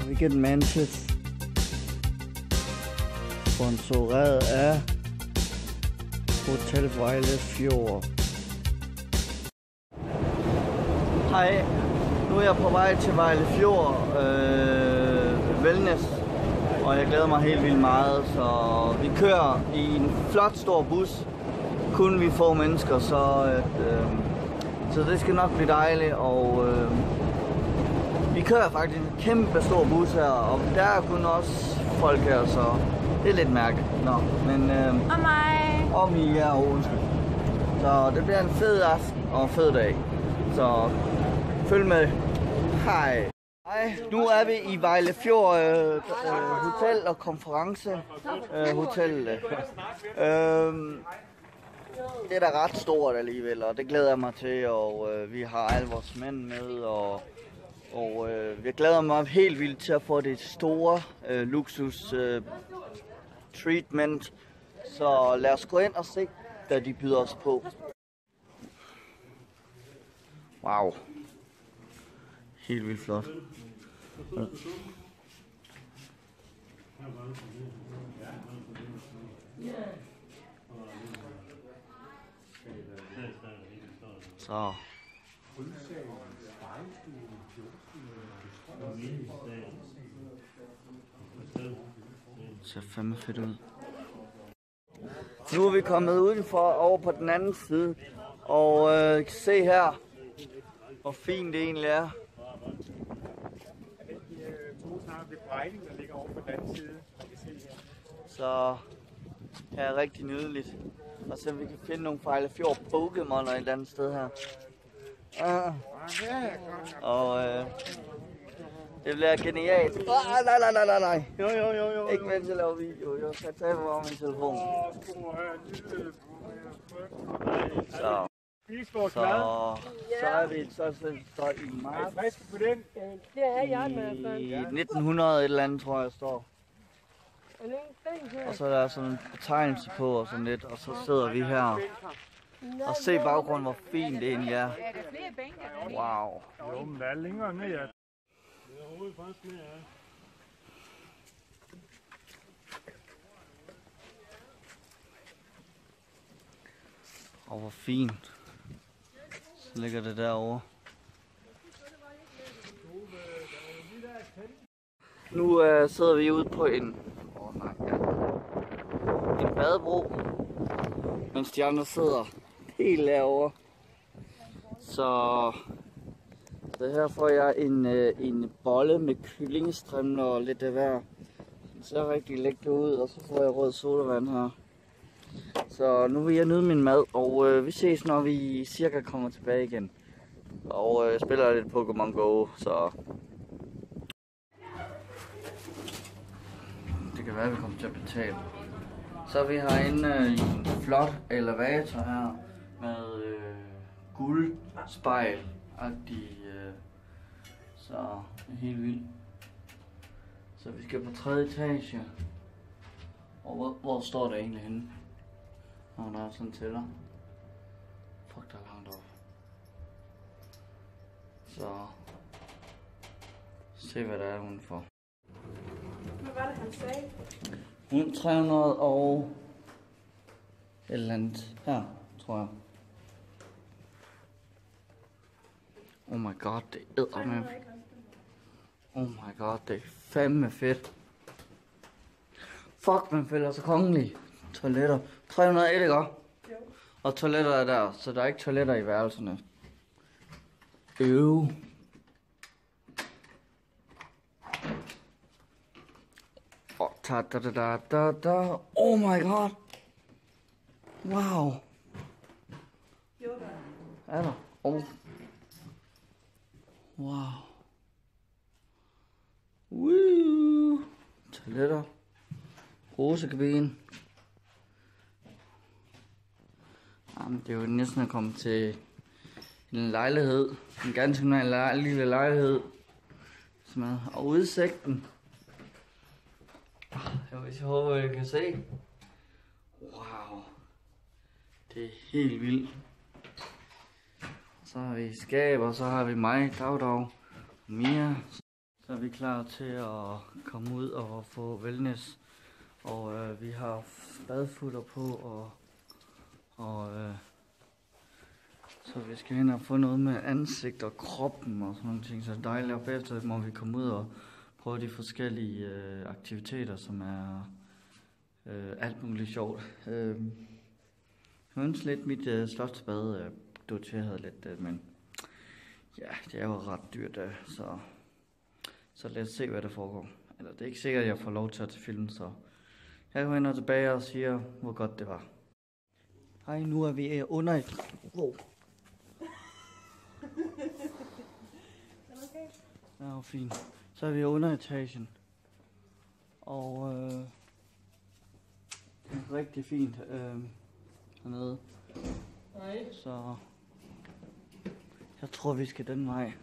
Weekend Mantis. Sponsoreret af Hotel Vejle Fjord. Hej, nu er jeg på vej til Vejle Fjord Wellness, og jeg glæder mig helt vildt meget, så vi kører i en flot stor bus. Kun vi få mennesker, så det skal nok blive dejligt, og vi kører faktisk en kæmpe stor bus her, og der er kun også folk her, så det er lidt mærkeligt. Nå, men Og mig. og Mia, undskyld. Så det bliver en fed aften og en fed dag. Så følg med. Hej. Hej, nu er vi i Vejle Fjord Hotel og Konference Hotel. Det er da ret stort alligevel, og det glæder jeg mig til, og vi har alle vores mænd med, og jeg glæder mig helt vildt til at få det store luksus treatment. Så lad os gå ind og se, hvad de byder os på. Wow. Helt vildt flot. Så. Det ser fandme fedt ud. Nu er vi kommet udenfor over på den anden side, og kan se her, hvor fint det egentlig er. Så her er rigtig nydeligt. Og så vi kan finde nogle Vejle Fjord Pokémoner et eller andet sted her. Og det bliver genialt. Nej. Jo. Ikke mens jeg laver video. Jeg skal tage på min telefon. Så er vi så i marts. I 1900 et eller andet, tror jeg, står. Og så er der sådan en betegnelse på og sådan lidt, og så sidder vi her og se baggrunden, hvor fint det egentlig er. Wow. Jo, men der er længere ned, ja. Det er overhovedet faktisk mere, ja. Og hvor fint. Så ligger det derovre. Nu sidder vi ude på en badebro, mens de andre sidder helt derovre. Så her får jeg en bolle med kyllingestrimler og lidt af hver. Det ser rigtig lækkert ud, og så får jeg rød sodavand her. Så nu vil jeg nyde min mad, og vi ses, når vi cirka kommer tilbage igen. Og jeg spiller lidt Pokémon Go, så det kan være, at vi kommer til at betale. Så er vi herinde i en flot elevator her med guldspejl-agtig, så det er helt vildt. Så vi skal på 3. etage. Og hvor står der egentlig henne? Nå, der er sådan en tæller. Fuck, der er langt op. Så se hvad der er hun for. Hvad var det, han sagde? Hun 300 og et eller andet her, tror jeg. Oh my god, det æder med. Oh my god, det er fandme fedt. Fuck, man føler sig kongelig. Toiletter. 301, ikke? Jo. Og toiletter er der, så der er ikke toiletter i værelserne. Oh my god. Wow. Er der? Oh. Wow. Woo. Toiletter. Rosekabine. Jamen, det er jo næsten at komme til en lejlighed. En ganske lille lejlighed. Og udsigten. Jeg håber, I kan se. Wow. Det er helt vildt. Så har vi skab, og så har vi mig, Dag, Mia. Så er vi klar til at komme ud og få wellness. Og vi har badefutter på, så vi skal hen og få noget med ansigt og kroppen og sådan nogle ting. Så det er dejligt, og bagefter må vi komme ud og prøve de forskellige aktiviteter, som er alt muligt sjovt. Høns lidt mit slotsbad doterede lidt, men ja, det er jo ret dyrt, så lad os se, hvad der foregår. Eller det er ikke sikkert, at jeg får lov til at tage film, så jeg går ind og tilbage og siger, hvor godt det var. Hej, nu er vi under et... Wow. Ja, fint. Så er vi under etagen. Og det er rigtig fint hernede. Så jeg tror, vi skal den vej.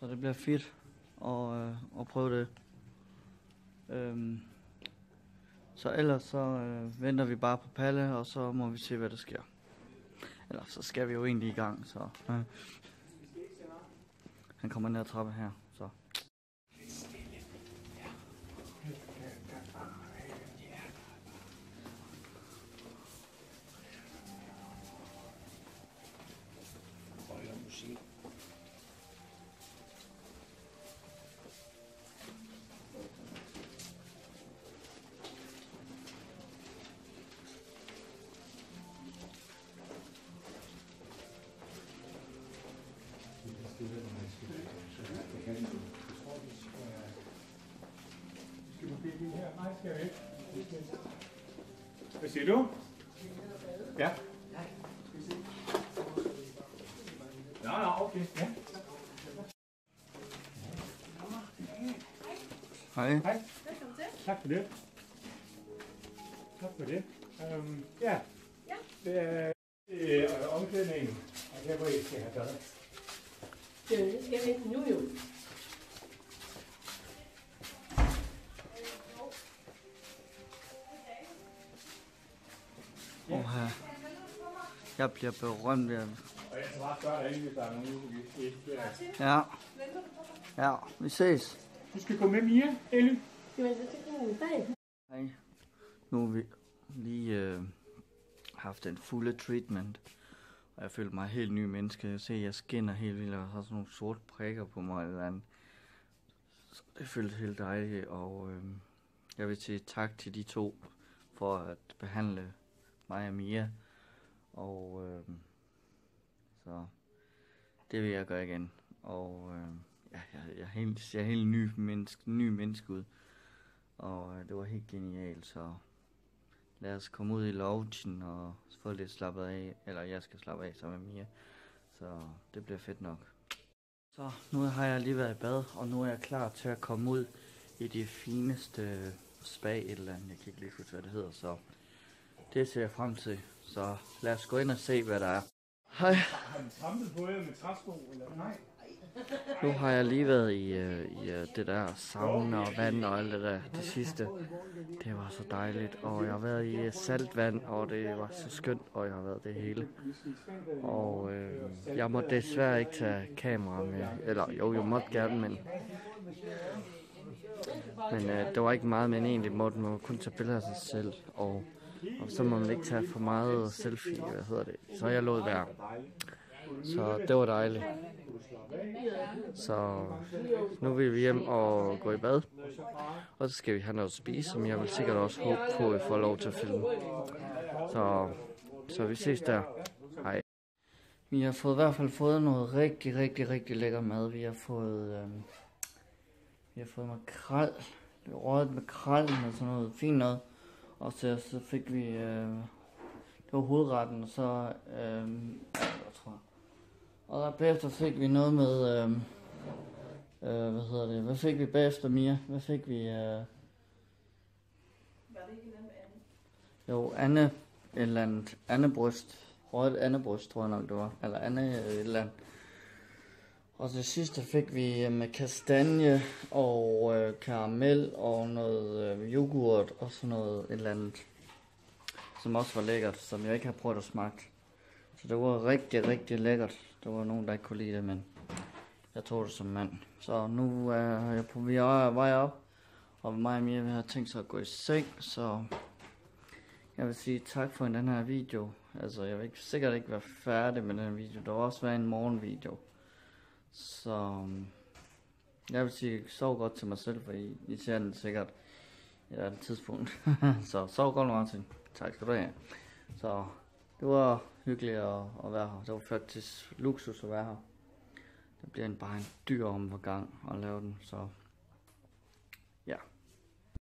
Så det bliver fedt at prøve det. Så ellers så venter vi bare på Palle, og så må vi se, hvad der sker. Eller så skal vi jo egentlig i gang, så han kommer ned ad trappen her, så. Hvad siger du? Ja. Nå, okay. Ja. Hej. Hej. Tak for det. Tak for det. Ja. Det er omklædningen. Og her hvor I skal have bad. Det skal vi ikke nu jo. Jeg bliver berømt ved. Og jeg skal bare spørge dig ind, hvis der er nogen, vi skal. Ja, vi ses. Du skal gå med Mia, Elly. Jamen, så skal vi bag. Hej. Nu har vi lige haft en fulde treatment. Og jeg føler mig helt ny menneske. Jeg ser, jeg skinner helt vildt, og har sådan nogle sorte prikker på mig eller andet. Så det føles helt dejligt, og jeg vil sige tak til de to for at behandle mig og Mia. Og så det vil jeg gøre igen. Og ja, jeg ser helt ny menneske ud. Og det var helt genialt, så lad os komme ud i loungen og få lidt slappet af. Eller jeg skal slappe af sammen med Mia. Så det bliver fedt nok. Så nu har jeg lige været i bad, og nu er jeg klar til at komme ud i det fineste spa et eller andet. Jeg kan ikke lige huske, hvad det hedder, så det ser jeg frem til. Så lad os gå ind og se, hvad der er. Hej. Har du trampet på jer med træsko, eller nej? Nu har jeg lige været i det der sauna og vand og alt det der, det sidste. Det var så dejligt, og jeg har været i saltvand, og det var så skønt, og jeg har været det hele. Og jeg måtte desværre ikke tage kamera med, eller jo, jeg måtte gerne, men det var ikke meget, men egentlig måtte man kun tage billeder af sig selv, og så må man ikke tage for meget selfie, så jeg lod være. Så det var dejligt. Så nu vil vi hjem og gå i bad, og så skal vi have noget at spise, som jeg vil sikkert også håbe på, at vi får lov til at filme. Så vi ses der. Hej. Vi har i hvert fald fået noget rigtig lækker mad. Vi har fået makrel, røget makrel med sådan noget fint noget. Og så fik vi, det var hovedretten, og så, og bagefter fik vi noget med, hvad fik vi bagefter, Mia? Hvad fik vi? Var det ikke noget med Anne? Jo, Anne, et eller andet, andebryst, røget andebryst, tror jeg nok det var, eller Anne et eller andet. Og det sidste fik vi med kastanje og karamel og noget yoghurt og sådan noget et eller andet, som også var lækkert, som jeg ikke har prøvet at smage. Så det var rigtig lækkert. Der var nogen, der ikke kunne lide det, men Jeg tog det som mand. Så nu er jeg på vej op. Og mig og Mia har tænkt sig at gå i seng. Så jeg vil sige tak for den her video. Altså jeg vil sikkert ikke være færdig med den her video. Der vil også være en morgenvideo. Så jeg vil sige sov godt til mig selv. For I ser den sikkert et andet tidspunkt. Så sov godt, Martin. Tak skal du have. Så det var hyggeligt at være her. Det var faktisk luksus at være her. Det bliver bare en dyr omgang at lave den, så ja.